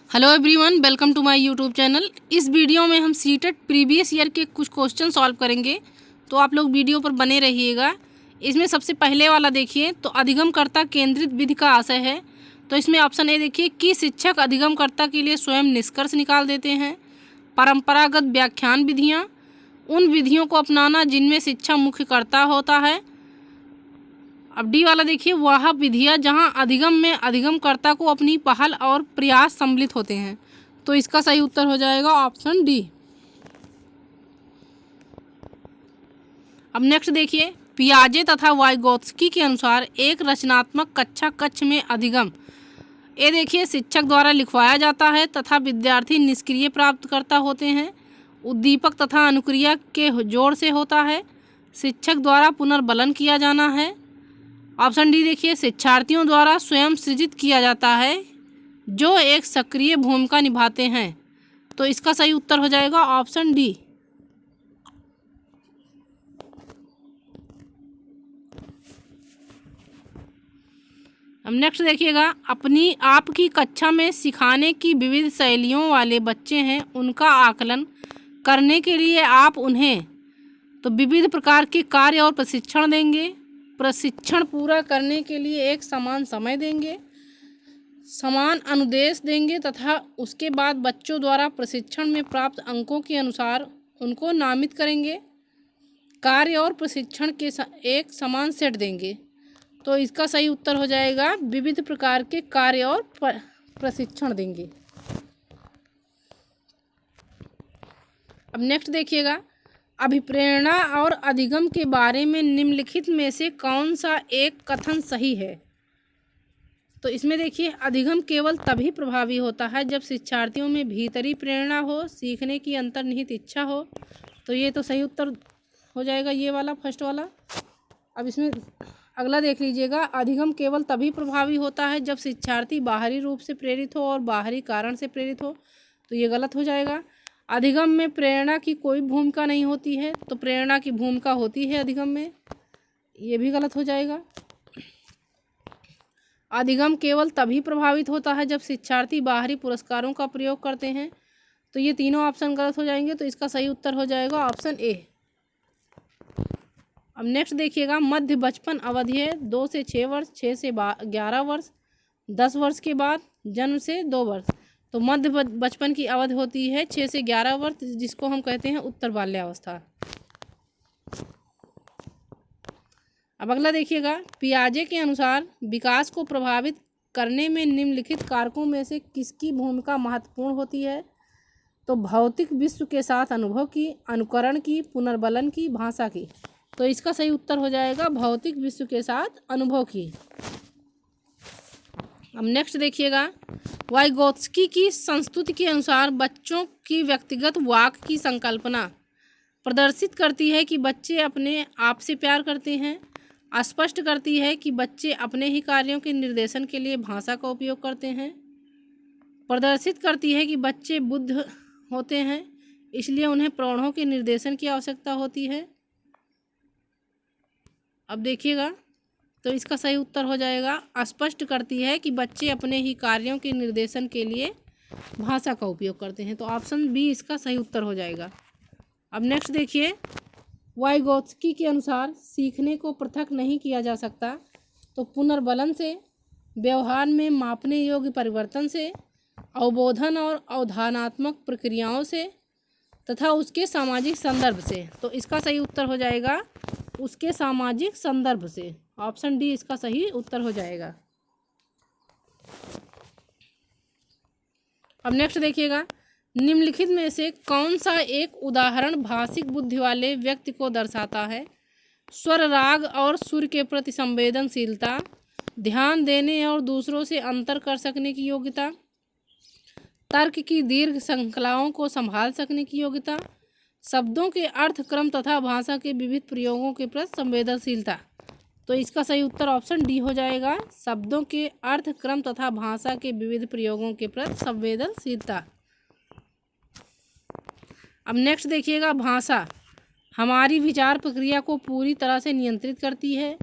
Hello everyone, welcome to my YouTube channel. इस वीडियो में हम सीटेट प्रीवियस ईयर के कुछ क्वेश्चन सॉल्व करेंगे, तो आप लोग वीडियो पर बने रहिएगा। इसमें सबसे पहले वाला देखिए, तो अधिगमकर्ता केंद्रित विधि का आशय है। तो इसमें ऑप्शन ए देखिए कि शिक्षक अधिगमकर्ता के लिए स्वयं निष्कर्ष निकाल देते हैं। परंपरागत व्याख्यान विधियाँ, उन विधियों को अपनाना जिनमें शिक्षा मुख्य कर्ता होता है। अब डी वाला देखिए, वह विधियाँ जहाँ अधिगम में अधिगमकर्ता को अपनी पहल और प्रयास सम्मिलित होते हैं। तो इसका सही उत्तर हो जाएगा ऑप्शन डी। अब नेक्स्ट देखिए, पियाजे तथा वाइगोत्स्की के अनुसार एक रचनात्मक कक्षा कक्ष में अधिगम ये देखिए शिक्षक द्वारा लिखवाया जाता है तथा विद्यार्थी निष्क्रिय प्राप्तकर्ता होते हैं। उद्दीपक तथा अनुक्रिया के जोड़ से होता है। शिक्षक द्वारा पुनर्बलन किया जाना है। ऑप्शन डी देखिए, शिक्षार्थियों द्वारा स्वयं सृजित किया जाता है जो एक सक्रिय भूमिका निभाते हैं। तो इसका सही उत्तर हो जाएगा ऑप्शन डी। अब नेक्स्ट देखिएगा, अपनी आपकी कक्षा में सिखाने की विविध शैलियों वाले बच्चे हैं, उनका आकलन करने के लिए आप उन्हें तो विविध प्रकार के कार्य और प्रशिक्षण देंगे। प्रशिक्षण पूरा करने के लिए एक समान समय देंगे, समान अनुदेश देंगे तथा उसके बाद बच्चों द्वारा प्रशिक्षण में प्राप्त अंकों के अनुसार उनको नामित करेंगे। कार्य और प्रशिक्षण के एक समान सेट देंगे। तो इसका सही उत्तर हो जाएगा विविध प्रकार के कार्य और प्रशिक्षण देंगे। अब नेक्स्ट देखिएगा, अभिप्रेरणा और अधिगम के बारे में निम्नलिखित में से कौन सा एक कथन सही है। तो इसमें देखिए, अधिगम केवल तभी प्रभावी होता है जब शिक्षार्थियों में भीतरी प्रेरणा हो, सीखने की अंतर्निहित इच्छा हो। तो ये तो सही उत्तर हो जाएगा ये वाला, फर्स्ट वाला। अब इसमें अगला देख लीजिएगा, अधिगम केवल तभी प्रभावी होता है जब शिक्षार्थी बाहरी रूप से प्रेरित हो और बाहरी कारण से प्रेरित हो। तो ये गलत हो जाएगा। अधिगम में प्रेरणा की कोई भूमिका नहीं होती है, तो प्रेरणा की भूमिका होती है अधिगम में। ये भी गलत हो जाएगा। अधिगम केवल तभी प्रभावित होता है जब शिक्षार्थी बाहरी पुरस्कारों का प्रयोग करते हैं। तो ये तीनों ऑप्शन गलत हो जाएंगे। तो इसका सही उत्तर हो जाएगा ऑप्शन ए। अब नेक्स्ट देखिएगा, मध्य बचपन अवधि है 2 से 6 वर्ष, 6 से 11 वर्ष, 10 वर्ष के बाद जन्म से 2 वर्ष। तो मध्य बचपन की अवधि होती है 6 से 11 वर्ष, जिसको हम कहते हैं उत्तर बाल्यावस्था। अब अगला देखिएगा, पियाजे के अनुसार विकास को प्रभावित करने में निम्नलिखित कारकों में से किसकी भूमिका महत्वपूर्ण होती है। तो भौतिक विश्व के साथ अनुभव की, अनुकरण की, पुनर्बलन की, भाषा की। तो इसका सही उत्तर हो जाएगा भौतिक विश्व के साथ अनुभव की। अब नेक्स्ट देखिएगा, वाइगोत्स्की की संस्तुति के अनुसार बच्चों की व्यक्तिगत वाक की संकल्पना प्रदर्शित करती है कि बच्चे अपने आप से प्यार करते हैं। स्पष्ट करती है कि बच्चे अपने ही कार्यों के निर्देशन के लिए भाषा का उपयोग करते हैं। प्रदर्शित करती है कि बच्चे बुद्ध होते हैं, इसलिए उन्हें प्रौढ़ों के निर्देशन की आवश्यकता होती है। अब देखिएगा, तो इसका सही उत्तर हो जाएगा, स्पष्ट करती है कि बच्चे अपने ही कार्यों के निर्देशन के लिए भाषा का उपयोग करते हैं। तो ऑप्शन बी इसका सही उत्तर हो जाएगा। अब नेक्स्ट देखिए, वाइगोत्स्की के अनुसार सीखने को पृथक नहीं किया जा सकता। तो पुनर्बलन से, व्यवहार में मापने योग्य परिवर्तन से, अवबोधन और अवधारणात्मक प्रक्रियाओं से तथा उसके सामाजिक संदर्भ से। तो इसका सही उत्तर हो जाएगा उसके सामाजिक संदर्भ से। ऑप्शन डी इसका सही उत्तर हो जाएगा। अब नेक्स्ट देखिएगा, निम्नलिखित में से कौन सा एक उदाहरण भाषिक बुद्धि वाले व्यक्ति को दर्शाता है। स्वर, राग और सुर के प्रति संवेदनशीलता, ध्यान देने और दूसरों से अंतर कर सकने की योग्यता, तर्क की दीर्घ श्रृंखलाओं को संभाल सकने की योग्यता, शब्दों के अर्थ, क्रम तथा भाषा के विविध प्रयोगों के प्रति संवेदनशीलता। तो इसका सही उत्तर ऑप्शन डी हो जाएगा, शब्दों के अर्थ, क्रम तथा भाषा के विविध प्रयोगों के प्रति संवेदनशीलता। अब नेक्स्ट देखिएगा, भाषा हमारी विचार प्रक्रिया को पूरी तरह से नियंत्रित करती है,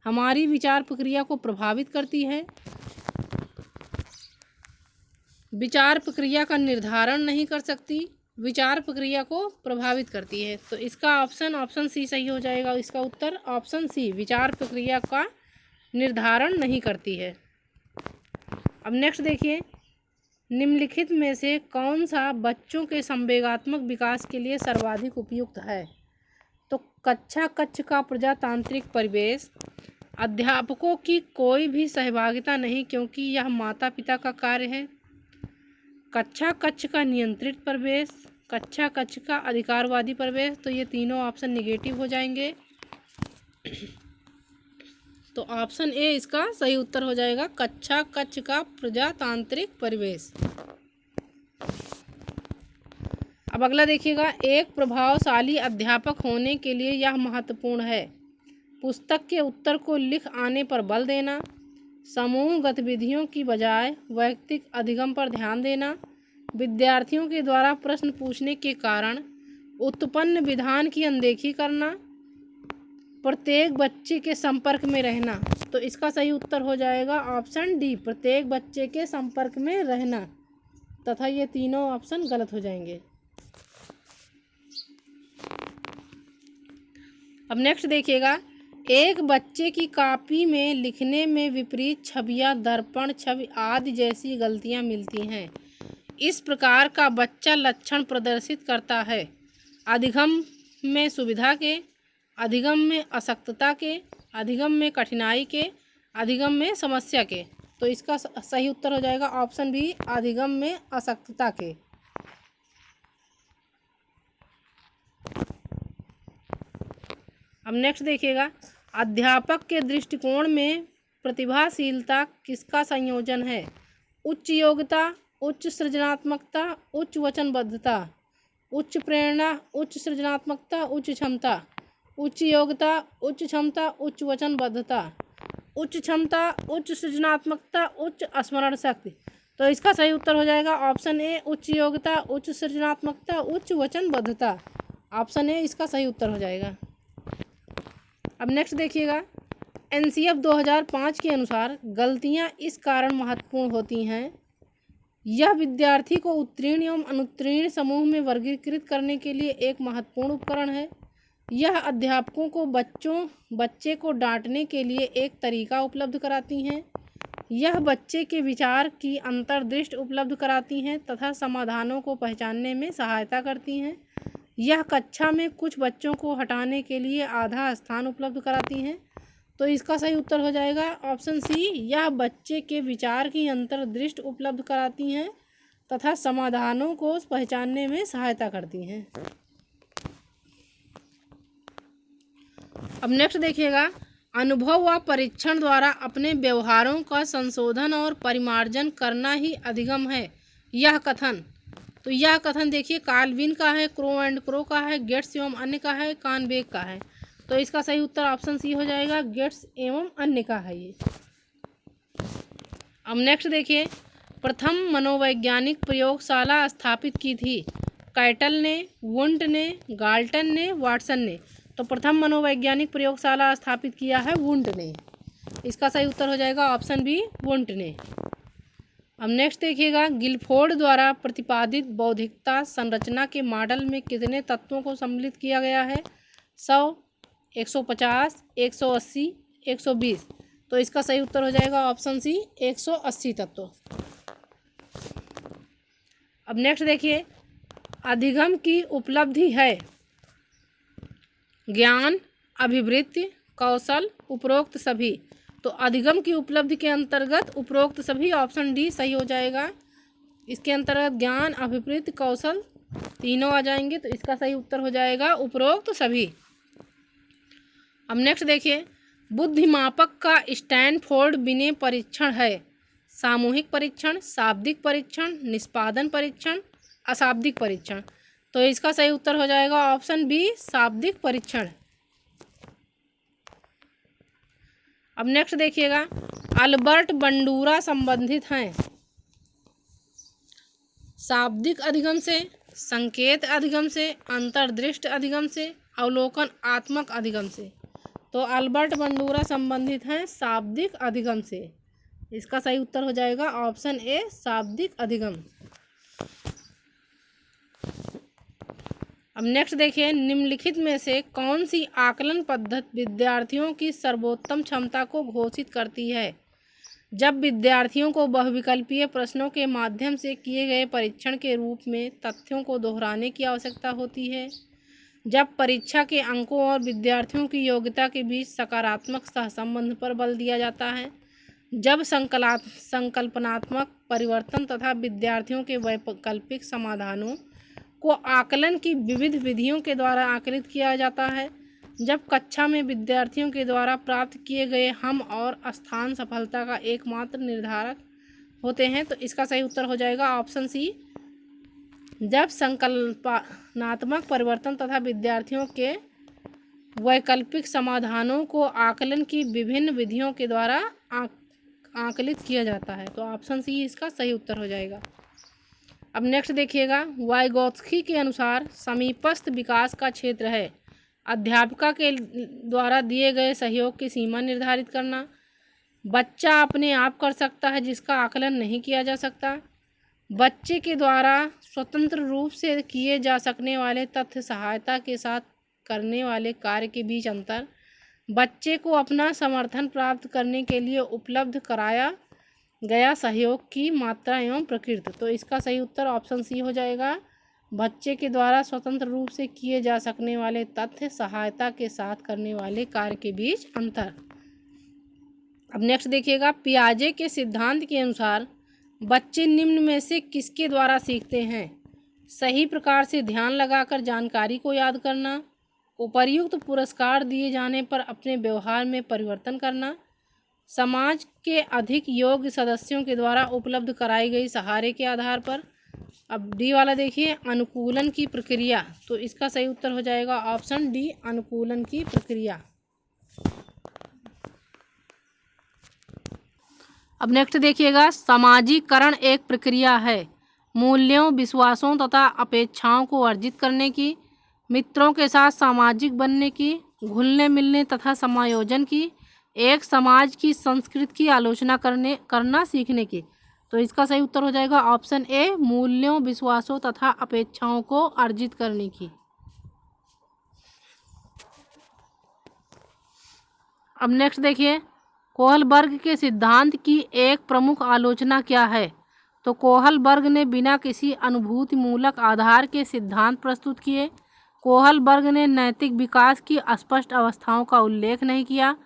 हमारी विचार प्रक्रिया को प्रभावित करती है। विचार प्रक्रिया का निर्धारण नहीं कर सकती, विचार प्रक्रिया को प्रभावित करती है। तो इसका ऑप्शन सी सही हो जाएगा। इसका उत्तर ऑप्शन सी, विचार प्रक्रिया का निर्धारण नहीं करती है। अब नेक्स्ट देखिए, निम्नलिखित में से कौन सा बच्चों के संवेगात्मक विकास के लिए सर्वाधिक उपयुक्त है? तो कक्षा कक्ष का प्रजातांत्रिक परिवेश, अध्यापकों की कोई भी सहभागिता नहीं क्योंकि यह माता पिता का कार्य है, कक्षा कक्ष का नियंत्रित परिवेश, कक्षा कक्ष का अधिकारवादी परिवेश। तो ये तीनों ऑप्शन नेगेटिव हो जाएंगे। तो ऑप्शन ए इसका सही उत्तर हो जाएगा, कक्षा कक्ष का प्रजातांत्रिक परिवेश। अब अगला देखिएगा, एक प्रभावशाली अध्यापक होने के लिए यह महत्वपूर्ण है। पुस्तक के उत्तर को लिख आने पर बल देना, समूह गतिविधियों की बजाय वैयक्तिक अधिगम पर ध्यान देना, विद्यार्थियों के द्वारा प्रश्न पूछने के कारण उत्पन्न विधान की अनदेखी करना, प्रत्येक बच्चे के संपर्क में रहना। तो इसका सही उत्तर हो जाएगा ऑप्शन डी, प्रत्येक बच्चे के संपर्क में रहना, तथा ये तीनों ऑप्शन गलत हो जाएंगे। अब नेक्स्ट देखिएगा, एक बच्चे की कॉपी में लिखने में विपरीत छवियां, दर्पण छवि आदि जैसी गलतियां मिलती हैं। इस प्रकार का बच्चा लक्षण प्रदर्शित करता है अधिगम में सुविधा के, अधिगम में अशक्तता के, अधिगम में कठिनाई के, अधिगम में समस्या के। तो इसका सही उत्तर हो जाएगा ऑप्शन बी, अधिगम में अशक्तता के। अब नेक्स्ट देखिएगा, अध्यापक के दृष्टिकोण में प्रतिभाशीलता किसका संयोजन है? उच्च योग्यता, उच्च सृजनात्मकता, उच्च वचनबद्धता, उच्च प्रेरणा, उच्च सृजनात्मकता, उच्च क्षमता। उच्च योग्यता, उच्च क्षमता, उच्च वचनबद्धता, उच्च क्षमता, उच्च सृजनात्मकता, उच्च स्मरण शक्ति। तो इसका सही उत्तर हो जाएगा ऑप्शन ए, उच्च योग्यता, उच्च सृजनात्मकता, उच्च वचनबद्धता। ऑप्शन ए इसका सही उत्तर हो जाएगा। अब नेक्स्ट देखिएगा, एनसीएफ 2005 के अनुसार गलतियां इस कारण महत्वपूर्ण होती हैं। यह विद्यार्थी को उत्तीर्ण एवं अनुत्तीर्ण समूह में वर्गीकृत करने के लिए एक महत्वपूर्ण उपकरण है। यह अध्यापकों को बच्चे को डांटने के लिए एक तरीका उपलब्ध कराती हैं। यह बच्चे के विचार की अंतर्दृष्टि उपलब्ध कराती हैं तथा समाधानों को पहचानने में सहायता करती हैं। यह कक्षा में कुछ बच्चों को हटाने के लिए आधा स्थान उपलब्ध कराती हैं। तो इसका सही उत्तर हो जाएगा ऑप्शन सी, यह बच्चे के विचार की अंतर्दृष्टि उपलब्ध कराती हैं तथा समाधानों को पहचानने में सहायता करती हैं। अब नेक्स्ट देखिएगा, अनुभव व परीक्षण द्वारा अपने व्यवहारों का संशोधन और परिमार्जन करना ही अधिगम है। यह कथन, तो यह कथन देखिए कार्लविन का है, क्रो एंड क्रो का है, गेट्स एवं अन्य का है, कानबेक का है। तो इसका सही उत्तर ऑप्शन सी हो जाएगा, गेट्स एवं अन्य का है ये। अब नेक्स्ट देखिए, प्रथम मनोवैज्ञानिक प्रयोगशाला स्थापित की थी कैटल ने, वुंट ने, गाल्टन ने, वाटसन ने। तो प्रथम मनोवैज्ञानिक प्रयोगशाला स्थापित किया है वुंट ने। इसका सही उत्तर हो जाएगा ऑप्शन बी, वुंट ने। अब नेक्स्ट देखिएगा, गिलफोर्ड द्वारा प्रतिपादित बौद्धिकता संरचना के मॉडल में कितने तत्वों को सम्मिलित किया गया है? 100, 150, 180, 120। तो इसका सही उत्तर हो जाएगा ऑप्शन सी, 180 तत्व। अब नेक्स्ट देखिए, अधिगम की उपलब्धि है ज्ञान, अभिवृत्ति, कौशल, उपरोक्त सभी। तो अधिगम की उपलब्धि के अंतर्गत उपरोक्त सभी, ऑप्शन डी सही हो जाएगा। इसके अंतर्गत ज्ञान, अभिवृत्ति, कौशल तीनों आ जाएंगे। तो इसका सही उत्तर हो जाएगा उपरोक्त सभी। अब नेक्स्ट देखिए, बुद्धिमापक का स्टैनफोर्ड बिने परीक्षण है। सामूहिक परीक्षण, शाब्दिक परीक्षण, निष्पादन परीक्षण, अशाब्दिक परीक्षण। तो इसका सही उत्तर हो जाएगा ऑप्शन बी, शाब्दिक परीक्षण। अब नेक्स्ट देखिएगा, अल्बर्ट बंडूरा संबंधित हैं शाब्दिक अधिगम से, संकेत अधिगम से, अंतर्दृष्टि अधिगम से, अवलोकनात्मक अधिगम से। तो अल्बर्ट बंडूरा संबंधित हैं शाब्दिक अधिगम से। इसका सही उत्तर हो जाएगा ऑप्शन ए शाब्दिक अधिगम। अब नेक्स्ट देखिए, निम्नलिखित में से कौन सी आकलन पद्धति विद्यार्थियों की सर्वोत्तम क्षमता को घोषित करती है? जब विद्यार्थियों को बहुविकल्पीय प्रश्नों के माध्यम से किए गए परीक्षण के रूप में तथ्यों को दोहराने की आवश्यकता होती है, जब परीक्षा के अंकों और विद्यार्थियों की योग्यता के बीच सकारात्मक सहसंबंध पर बल दिया जाता है, जब संकल्पनात्मक परिवर्तन तथा विद्यार्थियों के वैकल्पिक समाधानों को आकलन की विविध विधियों के द्वारा आकलित किया जाता है, जब कक्षा में विद्यार्थियों के द्वारा प्राप्त किए गए हम और स्थान सफलता का एकमात्र निर्धारक होते हैं। तो इसका सही उत्तर हो जाएगा ऑप्शन सी, जब संकल्पनात्मक परिवर्तन तथा विद्यार्थियों के वैकल्पिक समाधानों को आकलन की विभिन्न विधियों के द्वारा आकलित किया जाता है। तो ऑप्शन सी इसका सही उत्तर हो जाएगा। अब नेक्स्ट देखिएगा, वाइगोत्स्की के अनुसार समीपस्थ विकास का क्षेत्र है अध्यापिका के द्वारा दिए गए सहयोग की सीमा निर्धारित करना, बच्चा अपने आप कर सकता है जिसका आकलन नहीं किया जा सकता, बच्चे के द्वारा स्वतंत्र रूप से किए जा सकने वाले तथ्य सहायता के साथ करने वाले कार्य के बीच अंतर, बच्चे को अपना समर्थन प्राप्त करने के लिए उपलब्ध कराया गया सहयोग की मात्रा एवं प्रकृति। तो इसका सही उत्तर ऑप्शन सी हो जाएगा, बच्चे के द्वारा स्वतंत्र रूप से किए जा सकने वाले तथ्य सहायता के साथ करने वाले कार्य के बीच अंतर। अब नेक्स्ट देखिएगा, पियाजे के सिद्धांत के अनुसार बच्चे निम्न में से किसके द्वारा सीखते हैं? सही प्रकार से ध्यान लगाकर जानकारी को याद करना, उपर्युक्त पुरस्कार दिए जाने पर अपने व्यवहार में परिवर्तन करना, समाज के अधिक योग्य सदस्यों के द्वारा उपलब्ध कराई गई सहारे के आधार पर। अब डी वाला देखिए, अनुकूलन की प्रक्रिया। तो इसका सही उत्तर हो जाएगा ऑप्शन डी, अनुकूलन की प्रक्रिया। अब नेक्स्ट देखिएगा, समाजीकरण एक प्रक्रिया है मूल्यों, विश्वासों तथा अपेक्षाओं को अर्जित करने की, मित्रों के साथ सामाजिक बनने की, घुलने मिलने तथा समायोजन की, एक समाज की संस्कृति की आलोचना करना सीखने की। तो इसका सही उत्तर हो जाएगा ऑप्शन ए, मूल्यों, विश्वासों तथा अपेक्षाओं को अर्जित करने की। अब नेक्स्ट देखिए, कोहलबर्ग के सिद्धांत की एक प्रमुख आलोचना क्या है? तो कोहलबर्ग ने बिना किसी अनुभूतिमूलक आधार के सिद्धांत प्रस्तुत किए। कोहलबर्ग ने नैतिक विकास की स्पष्ट अवस्थाओं का उल्लेख नहीं किया।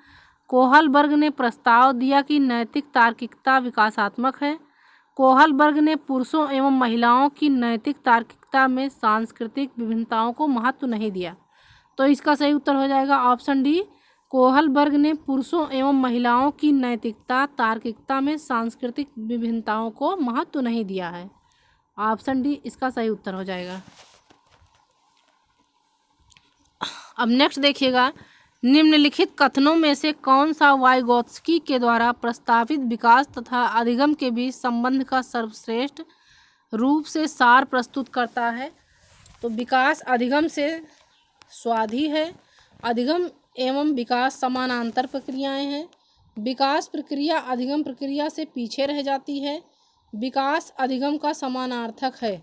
कोहलबर्ग ने प्रस्ताव दिया कि नैतिक तार्किकता विकासात्मक है। कोहलबर्ग ने पुरुषों एवं महिलाओं की नैतिक तार्किकता में सांस्कृतिक विभिन्नताओं को महत्व नहीं दिया। तो इसका सही उत्तर हो जाएगा ऑप्शन डी, कोहलबर्ग ने पुरुषों एवं महिलाओं की नैतिकता तार्किकता में सांस्कृतिक विभिन्नताओं को महत्व नहीं दिया है। ऑप्शन डी इसका सही उत्तर हो जाएगा। अब नेक्स्ट देखिएगा, निम्नलिखित कथनों में से कौन सा वाइगोत्स्की के द्वारा प्रस्तावित विकास तथा अधिगम के बीच संबंध का सर्वश्रेष्ठ रूप से सार प्रस्तुत करता है? तो विकास अधिगम से स्वाधी है। अधिगम एवं विकास समानांतर प्रक्रियाएं हैं। विकास प्रक्रिया अधिगम प्रक्रिया से पीछे रह जाती है। विकास अधिगम का समानार्थक है।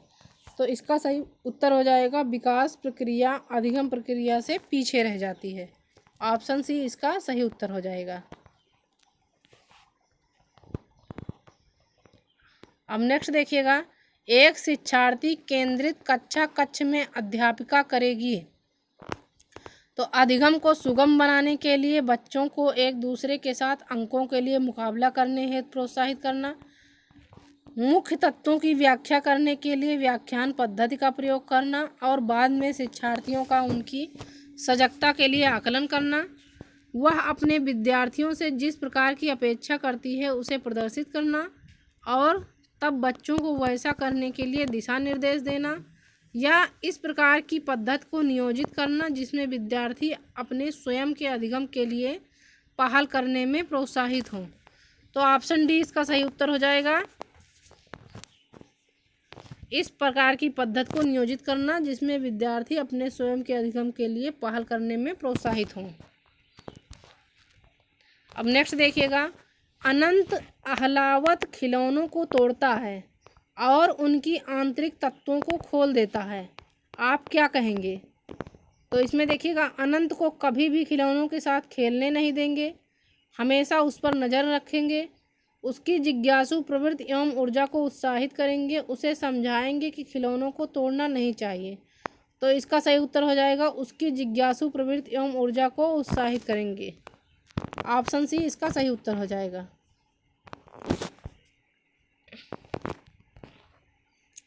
तो इसका सही उत्तर हो जाएगा, विकास प्रक्रिया अधिगम प्रक्रिया से पीछे रह जाती है। ऑप्शन सी इसका सही उत्तर हो जाएगा। अब नेक्स्ट देखिएगा, एक शिक्षार्थी केंद्रित कक्षा कक्ष में अध्यापिका करेगी। तो अधिगम को सुगम बनाने के लिए बच्चों को एक दूसरे के साथ अंकों के लिए मुकाबला करने हेतु प्रोत्साहित करना, मुख्य तत्वों की व्याख्या करने के लिए व्याख्यान पद्धति का प्रयोग करना और बाद में शिक्षार्थियों का उनकी सजगता के लिए आकलन करना, वह अपने विद्यार्थियों से जिस प्रकार की अपेक्षा करती है उसे प्रदर्शित करना और तब बच्चों को वैसा करने के लिए दिशा निर्देश देना, या इस प्रकार की पद्धति को नियोजित करना जिसमें विद्यार्थी अपने स्वयं के अधिगम के लिए पहल करने में प्रोत्साहित हों। तो ऑप्शन डी इसका सही उत्तर हो जाएगा, इस प्रकार की पद्धति को नियोजित करना जिसमें विद्यार्थी अपने स्वयं के अधिगम के लिए पहल करने में प्रोत्साहित हों। अब नेक्स्ट देखिएगा, अनंत आहलावत खिलौनों को तोड़ता है और उनकी आंतरिक तत्वों को खोल देता है, आप क्या कहेंगे? तो इसमें देखिएगा, अनंत को कभी भी खिलौनों के साथ खेलने नहीं देंगे, हमेशा उस पर नज़र रखेंगे, उसकी जिज्ञासु प्रवृत्ति एवं ऊर्जा को उत्साहित करेंगे, उसे समझाएंगे कि खिलौनों को तोड़ना नहीं चाहिए। तो इसका सही उत्तर हो जाएगा उसकी जिज्ञासु प्रवृत्ति एवं ऊर्जा को उत्साहित करेंगे। ऑप्शन सी इसका सही उत्तर हो जाएगा।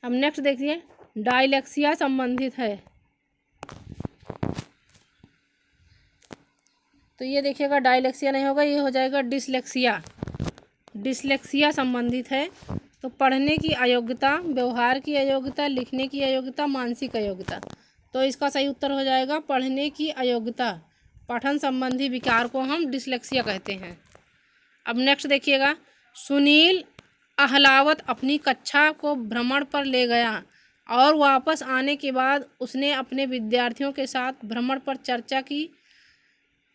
अब नेक्स्ट देखिए, डायलेक्सिया संबंधित है। तो ये देखिएगा, डायलेक्सिया नहीं होगा, ये हो जाएगा डिसलेक्सिया। डिसलेक्सिया संबंधित है। तो पढ़ने की अयोग्यता, व्यवहार की अयोग्यता, लिखने की अयोग्यता, मानसिक अयोग्यता। तो इसका सही उत्तर हो जाएगा पढ़ने की अयोग्यता। पठन संबंधी विकार को हम डिसलेक्सिया कहते हैं। अब नेक्स्ट देखिएगा, सुनील अहलावत अपनी कक्षा को भ्रमण पर ले गया और वापस आने के बाद उसने अपने विद्यार्थियों के साथ भ्रमण पर चर्चा की।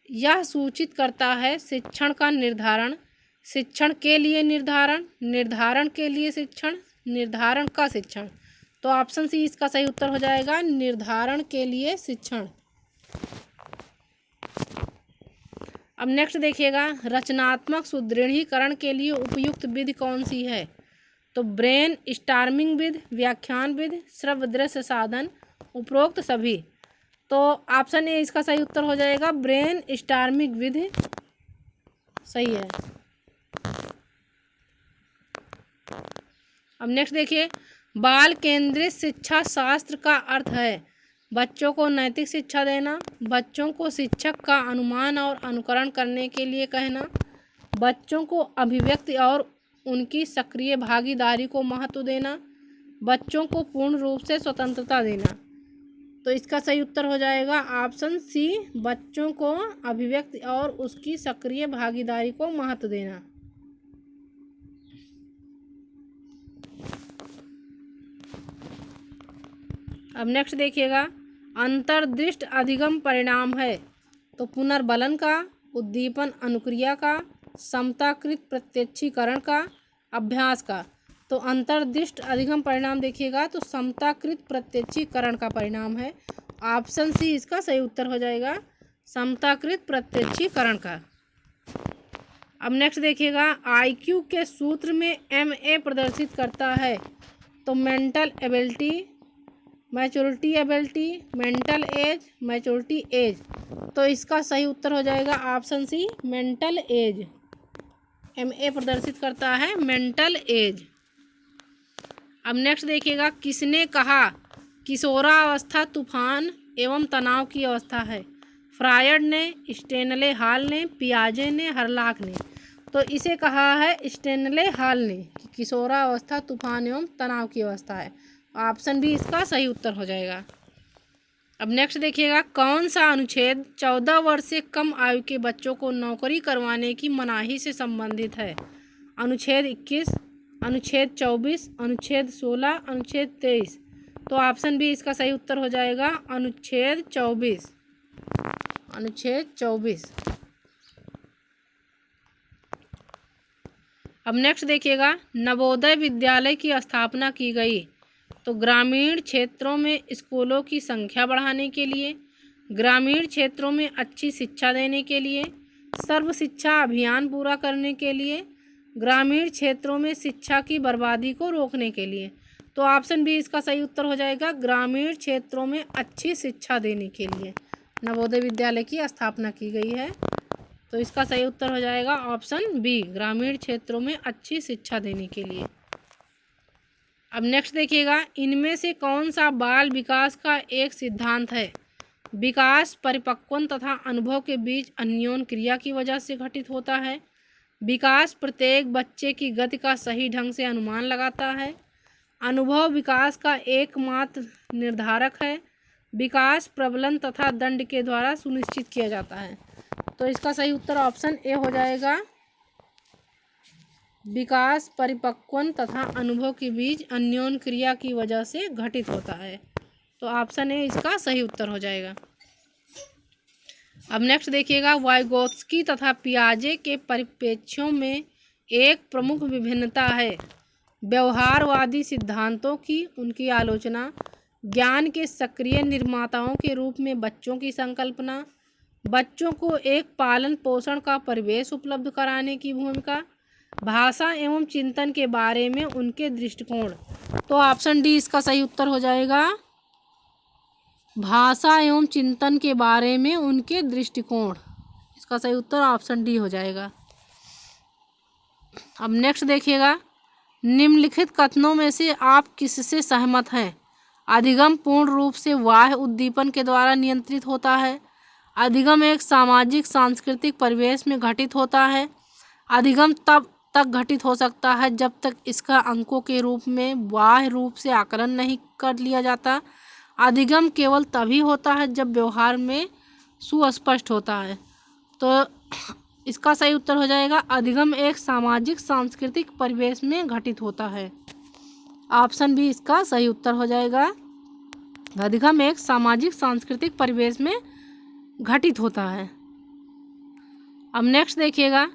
यह सूचित करता है शिक्षण का निर्धारण, शिक्षण के लिए निर्धारण, निर्धारण के लिए शिक्षण, निर्धारण का शिक्षण। तो ऑप्शन सी इसका सही उत्तर हो जाएगा, निर्धारण के लिए शिक्षण। अब नेक्स्ट देखिएगा, रचनात्मक सुदृढ़ीकरण के लिए उपयुक्त विधि कौन सी है? तो ब्रेन स्टॉर्मिंग विधि, व्याख्यान विधि, श्रव्य दृश्य साधन, उपरोक्त सभी। तो ऑप्शन ए इसका सही उत्तर हो जाएगा, ब्रेन स्टॉर्मिंग विधि सही है। अब नेक्स्ट देखिए, बाल केंद्रित शिक्षा शास्त्र का अर्थ है बच्चों को नैतिक शिक्षा देना, बच्चों को शिक्षक का अनुमान और अनुकरण करने के लिए कहना, बच्चों को अभिव्यक्ति और उनकी सक्रिय भागीदारी को महत्व देना, बच्चों को पूर्ण रूप से स्वतंत्रता देना। तो इसका सही उत्तर हो जाएगा ऑप्शन सी, बच्चों को अभिव्यक्ति और उसकी सक्रिय भागीदारी को महत्व देना। अब नेक्स्ट देखिएगा, अंतर्दृष्ट अधिगम परिणाम है। तो पुनर्बलन का, उद्दीपन अनुक्रिया का, समताकृत प्रत्यक्षीकरण का, अभ्यास का। तो अंतर्दृष्ट अधिगम परिणाम देखिएगा तो समताकृत प्रत्यक्षीकरण का परिणाम है। ऑप्शन सी इसका सही उत्तर हो जाएगा, समताकृत प्रत्यक्षीकरण का। अब नेक्स्ट देखिएगा, आईक्यू के सूत्र में एमए प्रदर्शित करता है। तो mental ability, maturity ability, mental age, maturity age. तो इसका सही उत्तर हो जाएगा option C, mental age. MA प्रदर्शित करता है मेंटल एज। अब नेक्स्ट देखिएगा, किसने कहा किशोरावस्था तूफान एवं तनाव की अवस्था है? फ्रायड ने, स्टेनले हॉल ने, पियाजे ने, हरलाक ने। तो इसे कहा है स्टेनले हॉल ने कि किशोरावस्था तूफान एवं तनाव की अवस्था है। ऑप्शन बी इसका सही उत्तर हो जाएगा। अब नेक्स्ट देखिएगा, कौन सा अनुच्छेद 14 वर्ष से कम आयु के बच्चों को नौकरी करवाने की मनाही से संबंधित है? अनुच्छेद 21, अनुच्छेद 24, अनुच्छेद 16, अनुच्छेद 23। तो ऑप्शन बी इसका सही उत्तर हो जाएगा अनुच्छेद 24। अनुच्छेद 24। अब नेक्स्ट देखिएगा, नवोदय विद्यालय की स्थापना की गई। तो ग्रामीण क्षेत्रों में स्कूलों की संख्या बढ़ाने के लिए, ग्रामीण क्षेत्रों में अच्छी शिक्षा देने के लिए, सर्व शिक्षा अभियान पूरा करने के लिए, ग्रामीण क्षेत्रों में शिक्षा की बर्बादी को रोकने के लिए। तो ऑप्शन बी इसका सही उत्तर हो जाएगा, ग्रामीण क्षेत्रों में अच्छी शिक्षा देने के लिए नवोदय विद्यालय की स्थापना की गई है। तो इसका सही उत्तर हो जाएगा ऑप्शन बी, ग्रामीण क्षेत्रों में अच्छी शिक्षा देने के लिए। अब नेक्स्ट देखिएगा, इनमें से कौन सा बाल विकास का एक सिद्धांत है? विकास परिपक्वन तथा अनुभव के बीच अन्योन क्रिया की वजह से घटित होता है। विकास प्रत्येक बच्चे की गति का सही ढंग से अनुमान लगाता है। अनुभव विकास का एकमात्र निर्धारक है। विकास प्रबलन तथा दंड के द्वारा सुनिश्चित किया जाता है। तो इसका सही उत्तर ऑप्शन ए हो जाएगा, विकास परिपक्वन तथा अनुभव के बीच अन्योन क्रिया की वजह से घटित होता है। तो ऑप्शन ए इसका सही उत्तर हो जाएगा। अब नेक्स्ट देखिएगा, वाइगोत्स्की तथा पियाजे के परिप्रेक्ष्यों में एक प्रमुख विभिन्नता है व्यवहारवादी सिद्धांतों की, उनकी आलोचना, ज्ञान के सक्रिय निर्माताओं के रूप में बच्चों की संकल्पना, बच्चों को एक पालन पोषण का परिवेश उपलब्ध कराने की भूमिका, भाषा एवं चिंतन के बारे में उनके दृष्टिकोण। तो ऑप्शन डी इसका सही उत्तर हो जाएगा, भाषा एवं चिंतन के बारे में उनके दृष्टिकोण। इसका सही उत्तर ऑप्शन डी हो जाएगा। अब नेक्स्ट देखिएगा, निम्नलिखित कथनों में से आप किससे सहमत हैं? अधिगम पूर्ण रूप से बाह्य उद्दीपन के द्वारा नियंत्रित होता है। अधिगम एक सामाजिक सांस्कृतिक परिवेश में घटित होता है। अधिगम तब तक घटित हो सकता है जब तक इसका अंकों के रूप में बाह्य रूप से आकलन नहीं कर लिया जाता। अधिगम केवल तभी होता है जब व्यवहार में सुस्पष्ट होता है। तो इसका सही उत्तर हो जाएगा, अधिगम एक सामाजिक सांस्कृतिक परिवेश में घटित होता है। ऑप्शन बी इसका सही उत्तर हो जाएगा, अधिगम एक सामाजिक सांस्कृतिक परिवेश में घटित होता है। अब नेक्स्ट देखिएगा,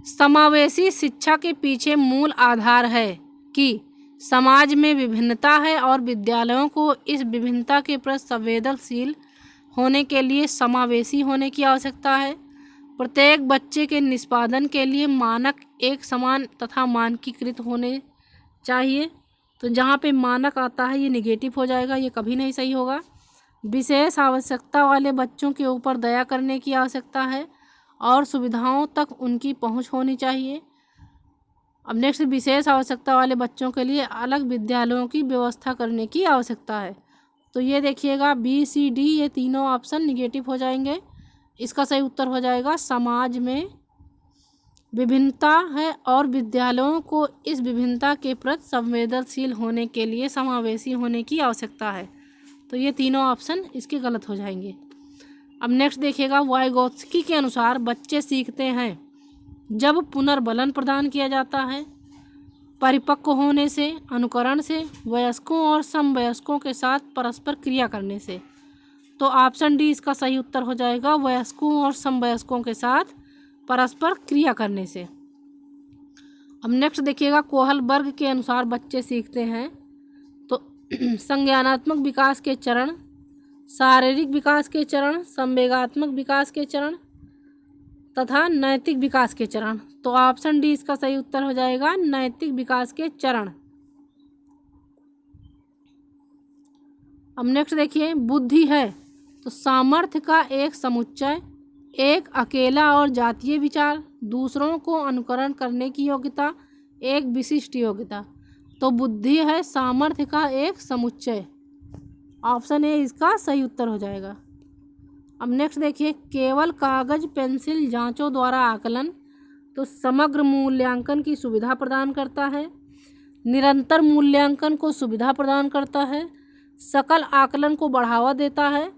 समावेशी शिक्षा के पीछे मूल आधार है कि समाज में विभिन्नता है और विद्यालयों को इस विभिन्नता के प्रति संवेदनशील होने के लिए समावेशी होने की आवश्यकता है। प्रत्येक बच्चे के निष्पादन के लिए मानक एक समान तथा मानकीकृत होने चाहिए। तो जहाँ पे मानक आता है ये निगेटिव हो जाएगा, ये कभी नहीं सही होगा। विशेष आवश्यकता वाले बच्चों के ऊपर दया करने की आवश्यकता है और सुविधाओं तक उनकी पहुँच होनी चाहिए। अब नेक्स्ट, विशेष आवश्यकता वाले बच्चों के लिए अलग विद्यालयों की व्यवस्था करने की आवश्यकता है। तो ये देखिएगा बी सी डी ये तीनों ऑप्शन निगेटिव हो जाएंगे। इसका सही उत्तर हो जाएगा, समाज में विभिन्नता है और विद्यालयों को इस विभिन्नता के प्रति संवेदनशील होने के लिए समावेशी होने की आवश्यकता है। तो ये तीनों ऑप्शन इसके गलत हो जाएंगे। अब नेक्स्ट देखिएगा, वाइगोत्स्की के अनुसार बच्चे सीखते हैं जब पुनर्बलन प्रदान किया जाता है, परिपक्व होने से, अनुकरण से, वयस्कों और समवयस्कों के साथ परस्पर क्रिया करने से। तो ऑप्शन डी इसका सही उत्तर हो जाएगा, वयस्कों और समवयस्कों के साथ परस्पर क्रिया करने से। अब नेक्स्ट देखिएगा, कोहलबर्ग के अनुसार बच्चे सीखते हैं तो संज्ञानात्मक विकास के चरण, शारीरिक विकास के चरण, संवेगात्मक विकास के चरण तथा नैतिक विकास के चरण। तो ऑप्शन डी इसका सही उत्तर हो जाएगा, नैतिक विकास के चरण। अब नेक्स्ट देखिए, बुद्धि है तो सामर्थ्य का एक समुच्चय, एक अकेला और जातीय विचार, दूसरों को अनुकरण करने की योग्यता, एक विशिष्ट योग्यता। तो बुद्धि है सामर्थ्य का एक समुच्चय। ऑप्शन ए इसका सही उत्तर हो जाएगा। अब नेक्स्ट देखिए, केवल कागज पेंसिल जांचों द्वारा आकलन तो समग्र मूल्यांकन की सुविधा प्रदान करता है, निरंतर मूल्यांकन को सुविधा प्रदान करता है, सकल आकलन को बढ़ावा देता है,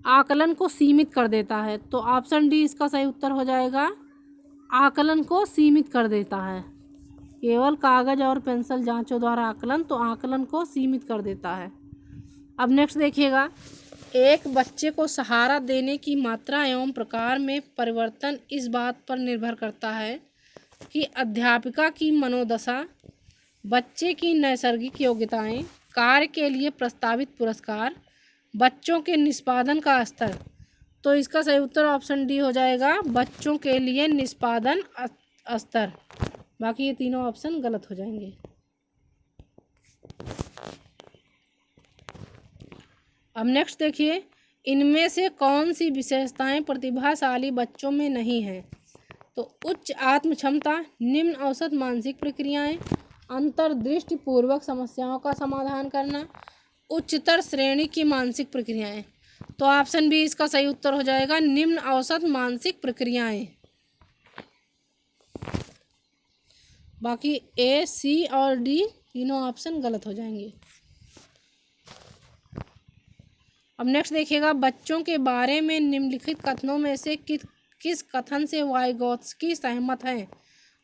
आकलन को सीमित कर देता है। तो ऑप्शन डी इसका सही उत्तर हो जाएगा, आकलन को सीमित कर देता है। केवल कागज और पेंसिल जांचों द्वारा आकलन तो आकलन को सीमित कर देता है। अब नेक्स्ट देखिएगा, एक बच्चे को सहारा देने की मात्रा एवं प्रकार में परिवर्तन इस बात पर निर्भर करता है कि अध्यापिका की मनोदशा, बच्चे की नैसर्गिक योग्यताएं, कार्य के लिए प्रस्तावित पुरस्कार, बच्चों के निष्पादन का स्तर। तो इसका सही उत्तर ऑप्शन डी हो जाएगा, बच्चों के लिए निष्पादन स्तर। बाकी ये तीनों ऑप्शन गलत हो जाएंगे। अब नेक्स्ट देखिए, इनमें से कौन सी विशेषताएं प्रतिभाशाली बच्चों में नहीं हैं? तो उच्च आत्म क्षमता, निम्न औसत मानसिक प्रक्रियाएं, अंतर्दृष्टि पूर्वक समस्याओं का समाधान करना, उच्चतर श्रेणी की मानसिक प्रक्रियाएं। तो ऑप्शन बी इसका सही उत्तर हो जाएगा, निम्न औसत मानसिक प्रक्रियाएं। बाकी ए, सी और डी तीनों ऑप्शन गलत हो जाएंगे। अब नेक्स्ट देखिएगा, बच्चों के बारे में निम्नलिखित कथनों में से किस कथन से वाइगोत्स्की सहमत हैं?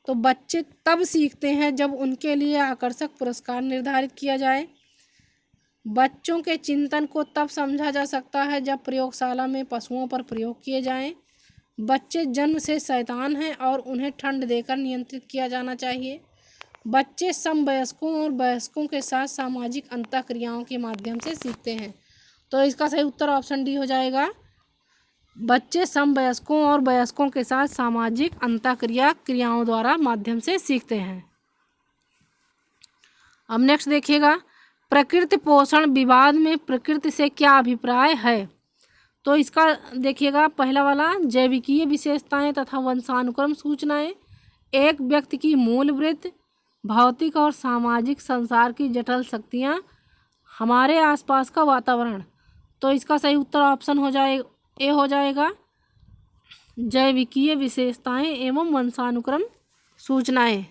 तो बच्चे तब सीखते हैं जब उनके लिए आकर्षक पुरस्कार निर्धारित किया जाए, बच्चों के चिंतन को तब समझा जा सकता है जब प्रयोगशाला में पशुओं पर प्रयोग किए जाएं, बच्चे जन्म से शैतान हैं और उन्हें ठंड देकर नियंत्रित किया जाना चाहिए। बच्चे समवयस्कों और वयस्कों के साथ सामाजिक अंतःक्रियाओं के माध्यम से सीखते हैं। तो इसका सही उत्तर ऑप्शन डी हो जाएगा। बच्चे समवयस्कों और वयस्कों के साथ सामाजिक क्रियाओं द्वारा माध्यम से सीखते हैं। अब नेक्स्ट देखिएगा, प्रकृति पोषण विवाद में प्रकृति से क्या अभिप्राय है। तो इसका देखिएगा, पहला वाला जैविकीय विशेषताएं तथा वंशानुक्रम सूचनाएं, एक व्यक्ति की मूल वृत्ति, भौतिक और सामाजिक संसार की जटिल शक्तियां, हमारे आसपास का वातावरण। तो इसका सही उत्तर ऑप्शन ए हो जाएगा, जैविकीय विशेषताएं एवं वंशानुक्रम सूचनाएं।